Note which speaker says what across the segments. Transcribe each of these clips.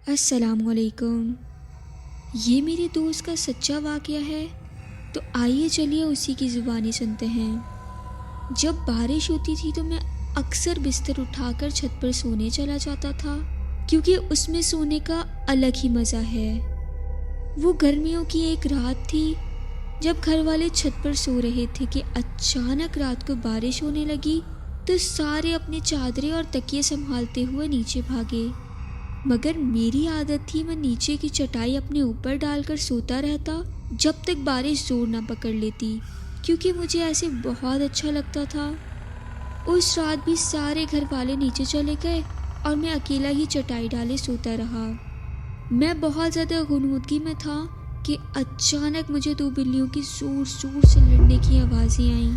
Speaker 1: السلام علیکم۔ یہ میرے دوست کا سچا واقعہ ہے، تو آئیے چلیے اسی کی زبانی سنتے ہیں۔ جب بارش ہوتی تھی تو میں اکثر بستر اٹھا کر چھت پر سونے چلا جاتا تھا، کیونکہ اس میں سونے کا الگ ہی مزہ ہے۔ وہ گرمیوں کی ایک رات تھی جب گھر والے چھت پر سو رہے تھے کہ اچانک رات کو بارش ہونے لگی تو سارے اپنی چادریں اور تکیے سنبھالتے ہوئے نیچے بھاگے، مگر میری عادت تھی میں نیچے کی چٹائی اپنے اوپر ڈال کر سوتا رہتا جب تک بارش زور نہ پکڑ لیتی، کیونکہ مجھے ایسے بہت اچھا لگتا تھا۔ اس رات بھی سارے گھر والے نیچے چلے گئے اور میں اکیلا ہی چٹائی ڈالے سوتا رہا۔ میں بہت زیادہ غنودگی میں تھا کہ اچانک مجھے دو بلیوں کی زور زور سے لڑنے کی آوازیں آئیں۔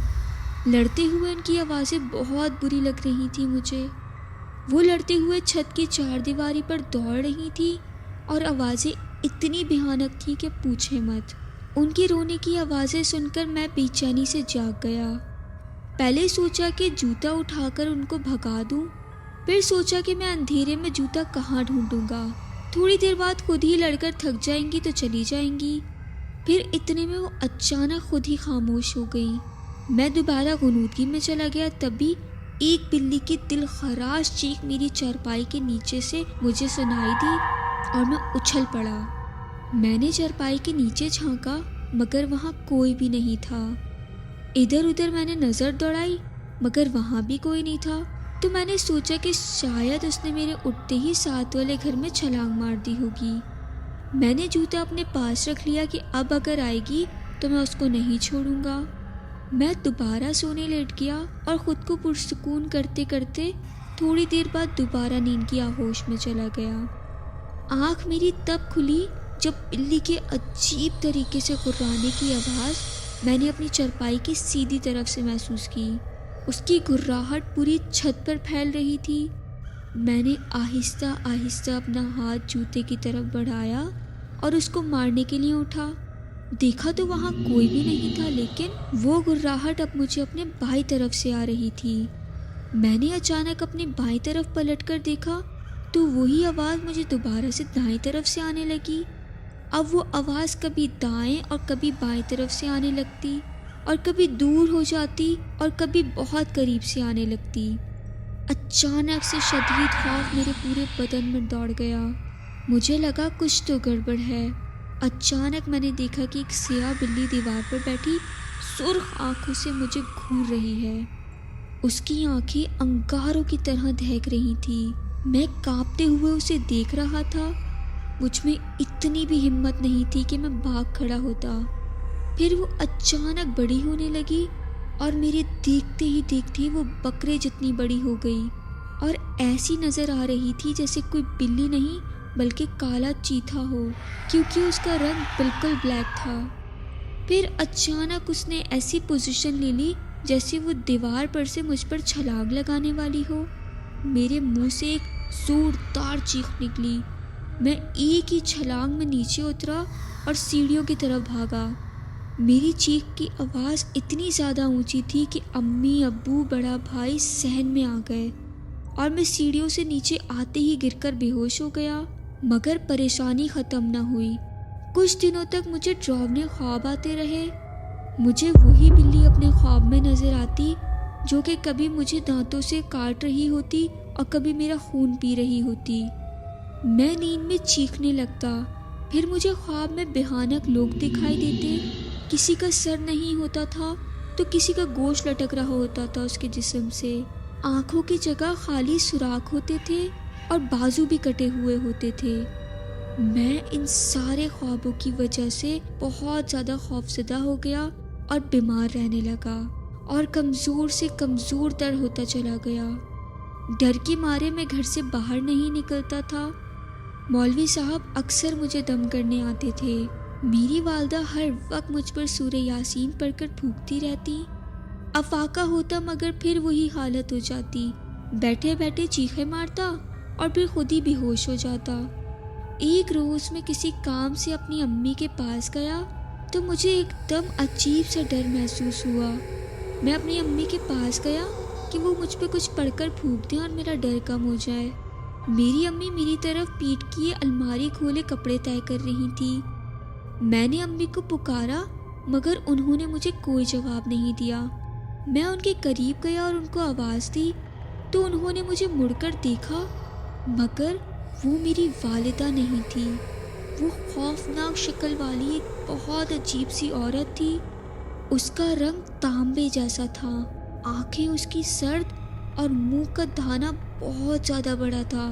Speaker 1: لڑتے ہوئے ان کی آوازیں بہت بری لگ رہی تھیں مجھے۔ وہ لڑتے ہوئے چھت کی چار دیواری پر دوڑ رہی تھی اور آوازیں اتنی بھیانک تھی کہ پوچھے مت۔ ان کی رونے کی آوازیں سن کر میں بے چینی سے جاگ گیا۔ پہلے سوچا کہ جوتا اٹھا کر ان کو بھگا دوں، پھر سوچا کہ میں اندھیرے میں جوتا کہاں ڈھونڈوں گا، تھوڑی دیر بعد خود ہی لڑ کر تھک جائیں گی تو چلی جائیں گی۔ پھر اتنے میں وہ اچانک خود ہی خاموش ہو گئی۔ میں دوبارہ غنودگی میں چلا گیا، تبھی ایک بلی کی دل خراش چیخ میری چارپائی کے نیچے سے مجھے سنائی دی اور میں اچھل پڑا۔ میں نے چارپائی کے نیچے جھانکا مگر وہاں کوئی بھی نہیں تھا۔ ادھر ادھر میں نے نظر دوڑائی مگر وہاں بھی کوئی نہیں تھا، تو میں نے سوچا کہ شاید اس نے میرے اٹھتے ہی ساتھ والے گھر میں چھلانگ مار دی ہوگی۔ میں نے جوتا اپنے پاس رکھ لیا کہ اب اگر آئے گی تو میں اس کو نہیں چھوڑوں گا۔ میں دوبارہ سونے لیٹ گیا اور خود کو پرسکون کرتے کرتے تھوڑی دیر بعد دوبارہ نیند کی آغوش میں چلا گیا۔ آنکھ میری تب کھلی جب بلی کے عجیب طریقے سے گھرانے کی آواز میں نے اپنی چارپائی کی سیدھی طرف سے محسوس کی۔ اس کی گھراہٹ پوری چھت پر پھیل رہی تھی۔ میں نے آہستہ آہستہ اپنا ہاتھ جوتے کی طرف بڑھایا اور اس کو مارنے کے لیے اٹھا۔ دیکھا تو وہاں کوئی بھی نہیں تھا، لیکن وہ گھراہٹ اب مجھے اپنے بائیں طرف سے آ رہی تھی۔ میں نے اچانک اپنی بائیں طرف پلٹ کر دیکھا تو وہی آواز مجھے دوبارہ سے دائیں طرف سے آنے لگی۔ اب وہ آواز کبھی دائیں اور کبھی بائیں طرف سے آنے لگتی اور کبھی دور ہو جاتی اور کبھی بہت قریب سے آنے لگتی۔ اچانک سے شدید خوف میرے پورے بدن میں دوڑ گیا۔ مجھے لگا کچھ تو گڑبڑ ہے۔ اچانک میں نے دیکھا کہ ایک سیاہ بلی دیوار پر بیٹھی سرخ آنکھوں سے مجھے گھور رہی ہے۔ اس کی آنکھیں انگاروں کی طرح دہک رہی تھی۔ میں کانپتے ہوئے اسے دیکھ رہا تھا۔ مجھ میں اتنی بھی ہمت نہیں تھی کہ میں بھاگ کھڑا ہوتا۔ پھر وہ اچانک بڑی ہونے لگی اور میرے دیکھتے ہی دیکھتے وہ بکرے جتنی بڑی ہو گئی اور ایسی نظر آ رہی تھی جیسے کوئی بلی نہیں بلکہ کالا چیتا ہو، کیونکہ اس کا رنگ بالکل بلیک تھا۔ پھر اچانک اس نے ایسی پوزیشن لے لی جیسے وہ دیوار پر سے مجھ پر چھلانگ لگانے والی ہو۔ میرے منہ سے ایک زوردار چیخ نکلی۔ میں ایک ہی چھلانگ میں نیچے اترا اور سیڑھیوں کی طرف بھاگا۔ میری چیخ کی آواز اتنی زیادہ اونچی تھی کہ امی، ابو، بڑا بھائی صحن میں آ گئے اور میں سیڑھیوں سے نیچے آتے ہی گر کر بے ہوش ہو گیا۔ مگر پریشانی ختم نہ ہوئی۔ کچھ دنوں تک مجھے ڈراؤنے خواب آتے رہے۔ مجھے وہی بلی اپنے خواب میں نظر آتی جو کہ کبھی مجھے دانتوں سے کاٹ رہی ہوتی اور کبھی میرا خون پی رہی ہوتی۔ میں نیند میں چیخنے لگتا۔ پھر مجھے خواب میں بھیانک لوگ دکھائی دیتے۔ کسی کا سر نہیں ہوتا تھا تو کسی کا گوشت لٹک رہا ہوتا تھا اس کے جسم سے۔ آنکھوں کی جگہ خالی سوراخ ہوتے تھے اور بازو بھی کٹے ہوئے ہوتے تھے۔ میں ان سارے خوابوں کی وجہ سے بہت زیادہ خوفزدہ ہو گیا اور بیمار رہنے لگا اور کمزور سے کمزور تر ہوتا چلا گیا۔ ڈر کے مارے میں گھر سے باہر نہیں نکلتا تھا۔ مولوی صاحب اکثر مجھے دم کرنے آتے تھے۔ میری والدہ ہر وقت مجھ پر سورہ یاسین پڑھ کر پھونکتی رہتی۔ افاقہ ہوتا مگر پھر وہی حالت ہو جاتی، بیٹھے بیٹھے چیخیں مارتا اور پھر خود ہی بے ہوش ہو جاتا۔ ایک روز میں کسی کام سے اپنی امی کے پاس گیا تو مجھے ایک دم عجیب سا ڈر محسوس ہوا۔ میں اپنی امی کے پاس گیا کہ وہ مجھ پہ کچھ پڑھ کر پھونک دیں اور میرا ڈر کم ہو جائے۔ میری امی میری طرف پیٹ کیے الماری کھولے کپڑے طے کر رہی تھی۔ میں نے امی کو پکارا مگر انہوں نے مجھے کوئی جواب نہیں دیا۔ میں ان کے قریب گیا اور ان کو آواز دی تو انہوں نے مجھے مڑ کر دیکھا مگر وہ میری والدہ نہیں تھی۔ وہ خوفناک شکل والی ایک بہت عجیب سی عورت تھی۔ اس کا رنگ تانبے جیسا تھا، آنکھیں اس کی سرد اور منہ کا دھانا بہت زیادہ بڑا تھا۔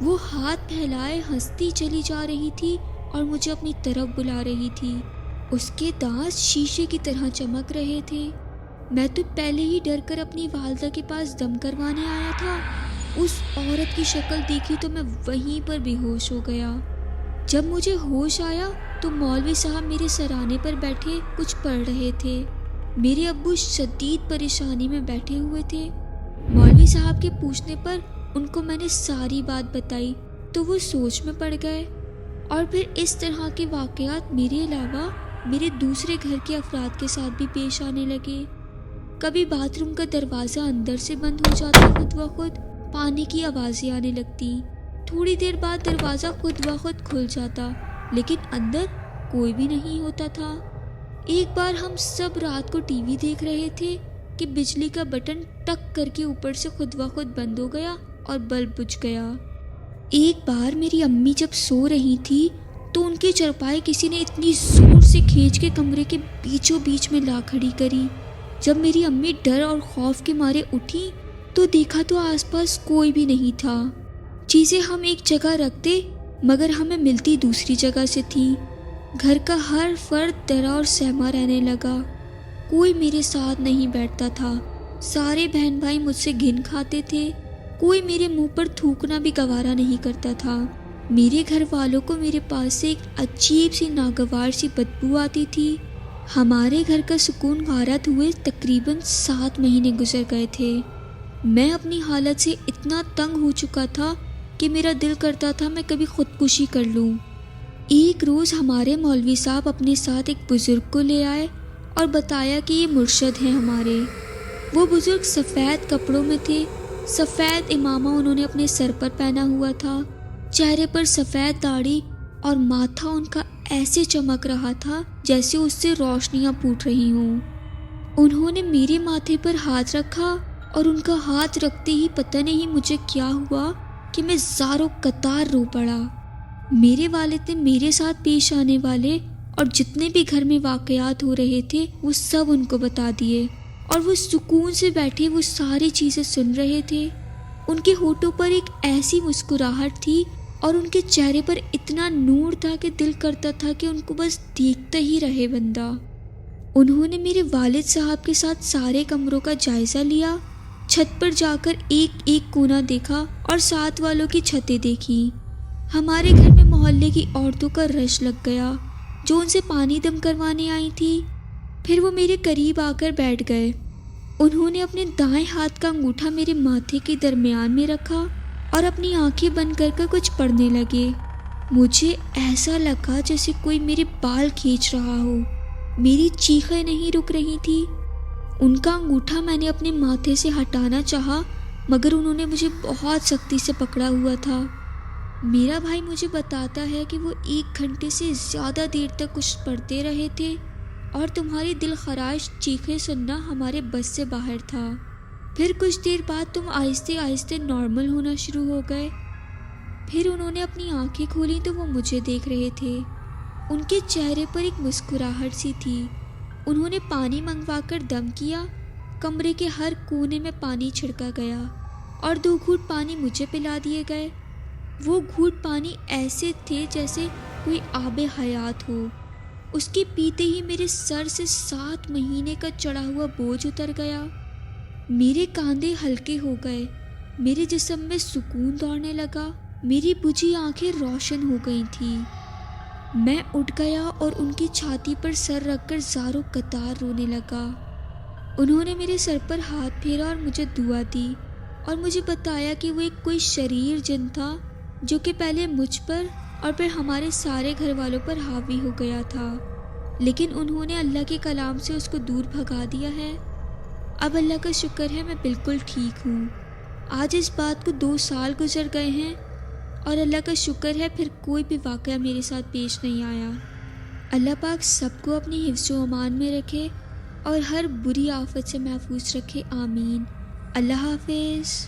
Speaker 1: وہ ہاتھ پھیلائے ہنستی چلی جا رہی تھی اور مجھے اپنی طرف بلا رہی تھی۔ اس کے دانت شیشے کی طرح چمک رہے تھے۔ میں تو پہلے ہی ڈر کر اپنی والدہ کے پاس دم کروانے آیا تھا۔ اس عورت کی شکل دیکھی تو میں وہیں پر بے ہوش ہو گیا۔ جب مجھے ہوش آیا تو مولوی صاحب میرے سرانے پر بیٹھے کچھ پڑھ رہے تھے۔ میرے ابو شدید پریشانی میں بیٹھے ہوئے تھے۔ مولوی صاحب کے پوچھنے پر ان کو میں نے ساری بات بتائی تو وہ سوچ میں پڑ گئے، اور پھر اس طرح کے واقعات میرے علاوہ میرے دوسرے گھر کے افراد کے ساتھ بھی پیش آنے لگے۔ کبھی باتھ روم کا دروازہ اندر سے بند ہو جاتا خود بخود، پانی کی آوازیں آنے لگتی۔ تھوڑی دیر بعد دروازہ خود بخود کھل جاتا لیکن اندر کوئی بھی نہیں ہوتا تھا۔ ایک بار ہم سب رات کو ٹی وی دیکھ رہے تھے کہ بجلی کا بٹن ٹک کر کے اوپر سے خود بخود بند ہو گیا اور بلب بجھ گیا۔ ایک بار میری امی جب سو رہی تھی تو ان کی چرپائی کسی نے اتنی زور سے کھینچ کے کمرے کے بیچوں بیچ میں لا کھڑی کری۔ جب میری امی ڈر اور خوف کے مارے اٹھی تو دیکھا تو آس پاس کوئی بھی نہیں تھا۔ چیزیں ہم ایک جگہ رکھتے مگر ہمیں ملتی دوسری جگہ سے تھی۔ گھر کا ہر فرد ڈرا اور سہما رہنے لگا۔ کوئی میرے ساتھ نہیں بیٹھتا تھا۔ سارے بہن بھائی مجھ سے گھن کھاتے تھے۔ کوئی میرے منہ پر تھوکنا بھی گوارا نہیں کرتا تھا۔ میرے گھر والوں کو میرے پاس سے ایک عجیب سی ناگوار سی بدبو آتی تھی۔ ہمارے گھر کا سکون غارت ہوئے تقریباً 7 مہینے گزر گئے تھے۔ میں اپنی حالت سے اتنا تنگ ہو چکا تھا کہ میرا دل کرتا تھا میں کبھی خودکشی کر لوں۔ ایک روز ہمارے مولوی صاحب اپنے ساتھ ایک بزرگ کو لے آئے اور بتایا کہ یہ مرشد ہیں ہمارے۔ وہ بزرگ سفید کپڑوں میں تھے، سفید امامہ انہوں نے اپنے سر پر پہنا ہوا تھا، چہرے پر سفید داڑھی اور ماتھا ان کا ایسے چمک رہا تھا جیسے اس سے روشنیاں پھوٹ رہی ہوں۔ انہوں نے میرے ماتھے پر ہاتھ رکھا اور ان کا ہاتھ رکھتے ہی پتہ نہیں مجھے کیا ہوا کہ میں زاروں قطار رو پڑا۔ میرے والد نے میرے ساتھ پیش آنے والے اور جتنے بھی گھر میں واقعات ہو رہے تھے وہ سب ان کو بتا دیے، اور وہ سکون سے بیٹھے وہ ساری چیزیں سن رہے تھے۔ ان کے ہونٹوں پر ایک ایسی مسکراہٹ تھی اور ان کے چہرے پر اتنا نور تھا کہ دل کرتا تھا کہ ان کو بس دیکھتا ہی رہے بندہ۔ انہوں نے میرے والد صاحب کے ساتھ سارے کمروں کا جائزہ لیا، چھت پر جا کر ایک ایک کونا دیکھا اور ساتھ والوں کی چھتیں دیکھی۔ ہمارے گھر میں محلے کی عورتوں کا رش لگ گیا جو ان سے پانی دم کروانے آئی تھی۔ پھر وہ میرے قریب آ کر بیٹھ گئے۔ انہوں نے اپنے دائیں ہاتھ کا انگوٹھا میرے ماتھے کے درمیان میں رکھا اور اپنی آنکھیں بند کر کچھ پڑھنے لگے۔ مجھے ایسا لگا جیسے کوئی میرے بال کھینچ رہا ہو۔ میری چیخیں نہیں رک رہی تھی۔ ان کا انگوٹھا میں نے اپنے ماتھے سے ہٹانا چاہا مگر انہوں نے مجھے بہت سختی سے پکڑا ہوا تھا۔ میرا بھائی مجھے بتاتا ہے کہ وہ 1 گھنٹے سے زیادہ دیر تک کچھ پڑھتے رہے تھے اور تمہاری دل خراش چیخیں سننا ہمارے بس سے باہر تھا۔ پھر کچھ دیر بعد تم آہستہ آہستہ نارمل ہونا شروع ہو گئے۔ پھر انہوں نے اپنی آنکھیں کھولیں تو وہ مجھے دیکھ رہے تھے۔ ان کے چہرے پر ایک مسکراہٹ سی تھی۔ انہوں نے پانی منگوا کر دم کیا، کمرے کے ہر کونے میں پانی چھڑکا گیا اور 2 گھونٹ پانی مجھے پلا دیے گئے۔ وہ گھونٹ پانی ایسے تھے جیسے کوئی آب حیات ہو۔ اس کے پیتے ہی میرے سر سے 7 مہینے کا چڑھا ہوا بوجھ اتر گیا۔ میرے کاندھے ہلکے ہو گئے، میرے جسم میں سکون دوڑنے لگا، میری بجھی آنکھیں روشن ہو گئی تھیں۔ میں اٹھ گیا اور ان کی چھاتی پر سر رکھ کر زاروں قطار رونے لگا۔ انہوں نے میرے سر پر ہاتھ پھیرا اور مجھے دعا دی اور مجھے بتایا کہ وہ ایک کوئی شریر جن تھا جو کہ پہلے مجھ پر اور پھر ہمارے سارے گھر والوں پر حاوی ہو گیا تھا، لیکن انہوں نے اللہ کے کلام سے اس کو دور بھگا دیا ہے۔ اب اللہ کا شکر ہے میں بالکل ٹھیک ہوں۔ آج اس بات کو 2 سال گزر گئے ہیں اور اللہ کا شکر ہے پھر کوئی بھی واقعہ میرے ساتھ پیش نہیں آیا۔ اللہ پاک سب کو اپنی حفظ و امان میں رکھے اور ہر بری آفت سے محفوظ رکھے، آمین۔ اللہ حافظ۔